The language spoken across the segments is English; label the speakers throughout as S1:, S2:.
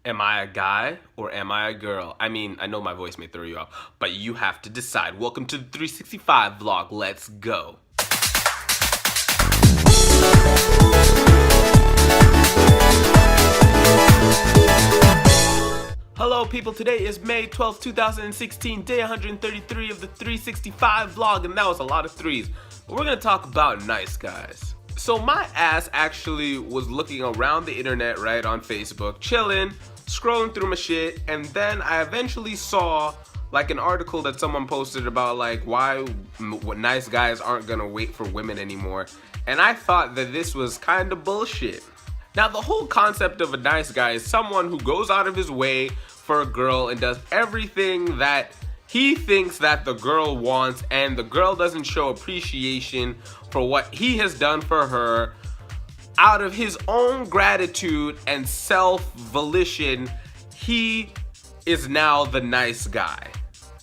S1: Am I a guy or am I a girl? I mean, I know my voice may throw you off, but you have to decide. Welcome to the 365 vlog. Let's go. Hello people, today is May 12th, 2016, day 133 of the 365 vlog, and that was a lot of threes. But we're gonna talk about nice guys. So my ass actually was looking around the internet, right, on Facebook, chilling, scrolling through my shit, and then I eventually saw like an article that someone posted about like why nice guys aren't gonna wait for women anymore, and I thought that this was kind of bullshit. Now the whole concept of a nice guy is someone who goes out of his way for a girl and does everything that he thinks that the girl wants, and the girl doesn't show appreciation for what he has done for her. Out of his own gratitude and self-volition, he is now the nice guy.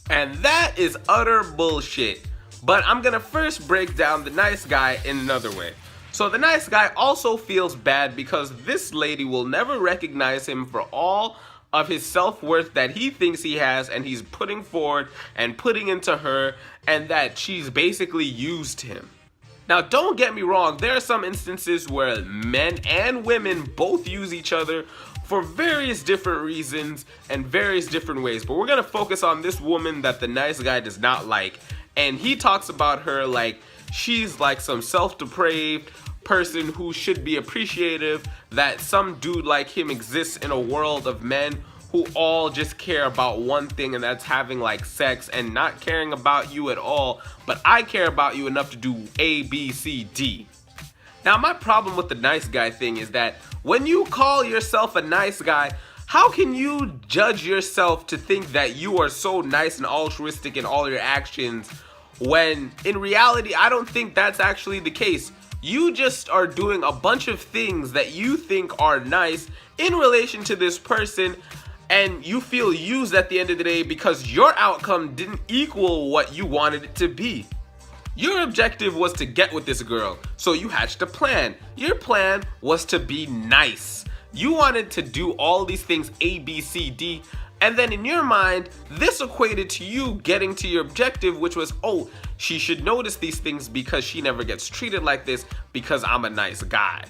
S1: And that is utter bullshit. But I'm gonna first break down the nice guy in another way. So the nice guy also feels bad because this lady will never recognize him for all of his self-worth that he thinks he has and he's putting forward and putting into her, and that she's basically used him. Now don't get me wrong, there are some instances where men and women both use each other for various different reasons and various different ways, but we're gonna focus on this woman that the nice guy does not like, and he talks about her like she's like some self-depraved person who should be appreciative that some dude like him exists in a world of men who all just care about one thing, and that's having like sex and not caring about you at all, but I care about you enough to do A, B, C, D. Now my problem with the nice guy thing is that when you call yourself a nice guy, how can you judge yourself to think that you are so nice and altruistic in all your actions when in reality I don't think that's actually the case. You just are doing a bunch of things that you think are nice in relation to this person, and you feel used at the end of the day because your outcome didn't equal what you wanted it to be. Your objective was to get with this girl, so you hatched a plan. Your plan was to be nice. You wanted to do all these things A, B, C, D, and then in your mind, this equated to you getting to your objective, which was, oh, she should notice these things because she never gets treated like this because I'm a nice guy.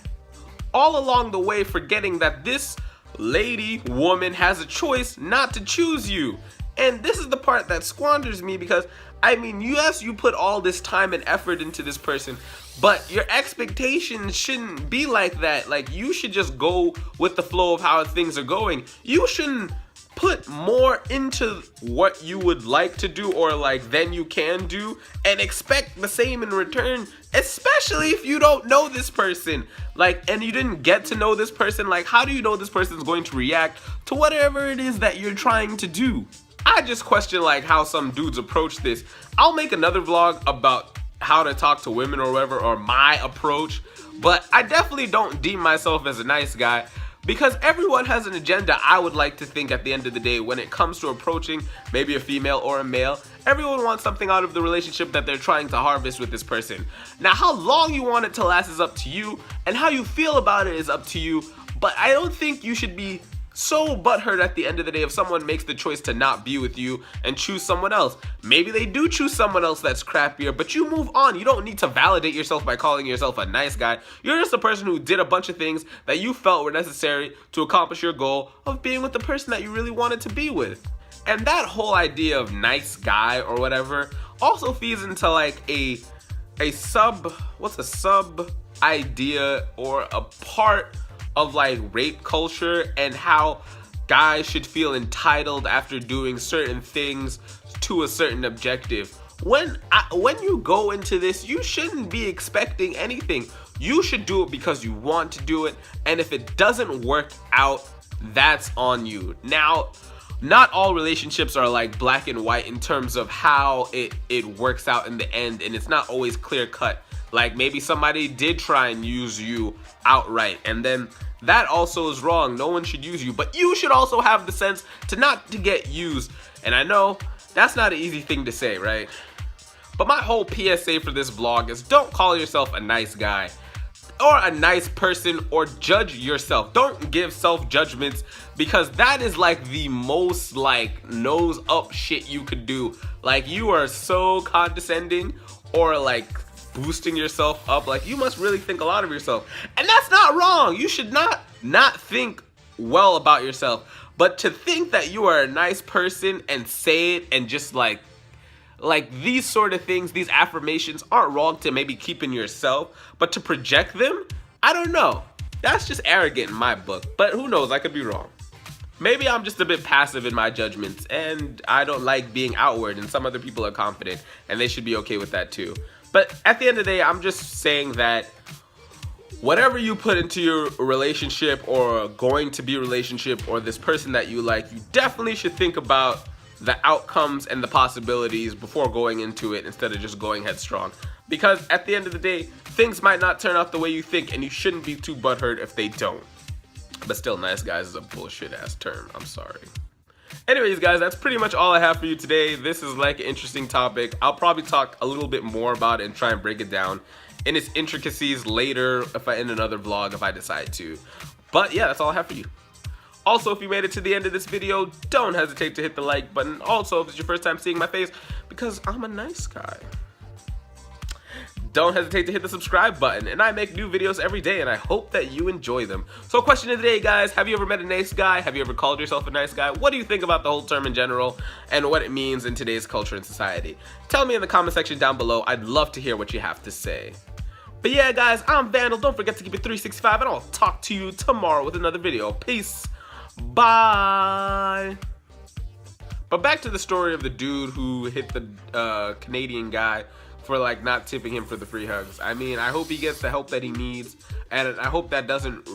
S1: All along the way, forgetting that this lady, woman, has a choice not to choose you. And this is the part that squanders me because, I mean, yes, you put all this time and effort into this person, but your expectations shouldn't be like that. Like, you should just go with the flow of how things are going. You shouldn't put more into what you would like to do or like than you can do and expect the same in return, especially if you don't know this person, like, and you didn't get to know this person. Like, how do you know this person is going to react to whatever it is that you're trying to do? I just question like how some dudes approach this. I'll make another vlog about how to talk to women or whatever, or my approach, but I definitely don't deem myself as a nice guy, because everyone has an agenda. I would like to think at the end of the day when it comes to approaching maybe a female or a male, everyone wants something out of the relationship that they're trying to harvest with this person. Now how long you want it to last is up to you, and how you feel about it is up to you, but I don't think you should be so butthurt at the end of the day if someone makes the choice to not be with you and choose someone else. Maybe they do choose someone else that's crappier, but you move on. You don't need to validate yourself by calling yourself a nice guy. You're just a person who did a bunch of things that you felt were necessary to accomplish your goal of being with the person that you really wanted to be with. And that whole idea of nice guy or whatever also feeds into like a sub idea or a part of like rape culture and how guys should feel entitled after doing certain things to a certain objective. When you go into this, you shouldn't be expecting anything. You should do it because you want to do it, and if it doesn't work out, that's on you. Now, not all relationships are like black and white in terms of how it works out in the end, and it's not always clear cut. Like maybe somebody did try and use you outright, and then that also is wrong. No one should use you, but you should also have the sense to not to get used. And I know that's not an easy thing to say, right? But my whole PSA for this vlog is don't call yourself a nice guy. or a nice person, or judge yourself. Don't give self-judgments, because that is like the most like nose up shit you could do. Like, you are so condescending, or like boosting yourself up. Like, you must really think a lot of yourself, and that's not wrong. You should not think well about yourself, but to think that you are a nice person and say it, and just like these sort of things, these affirmations aren't wrong to maybe keep in yourself, but to project them, I don't know. That's just arrogant in my book, but who knows, I could be wrong. Maybe I'm just a bit passive in my judgments, and I don't like being outward, and some other people are confident, and they should be okay with that too. But at the end of the day, I'm just saying that whatever you put into your relationship, or going to be a relationship, or this person that you like, you definitely should think about the outcomes and the possibilities before going into it, instead of just going headstrong. Because at the end of the day, things might not turn out the way you think, and you shouldn't be too butthurt if they don't. But still, nice guys is a bullshit ass term. I'm sorry. Anyways, guys, that's pretty much all I have for you today. This is like an interesting topic. I'll probably talk a little bit more about it and try and break it down in its intricacies later, in another vlog if I decide to. But yeah, that's all I have for you. Also, if you made it to the end of this video, don't hesitate to hit the like button. Also, if it's your first time seeing my face, because I'm a nice guy, don't hesitate to hit the subscribe button. And I make new videos every day, and I hope that you enjoy them. So, question of the day, guys: have you ever met a nice guy? Have you ever called yourself a nice guy? What do you think about the whole term in general, and what it means in today's culture and society? Tell me in the comment section down below. I'd love to hear what you have to say. But yeah, guys, I'm Vandal. Don't forget to keep it 365, and I'll talk to you tomorrow with another video. Peace. Bye. But back to the story of the dude who hit the Canadian guy for like not tipping him for the free hugs. I mean, I hope he gets the help that he needs, and I hope that doesn't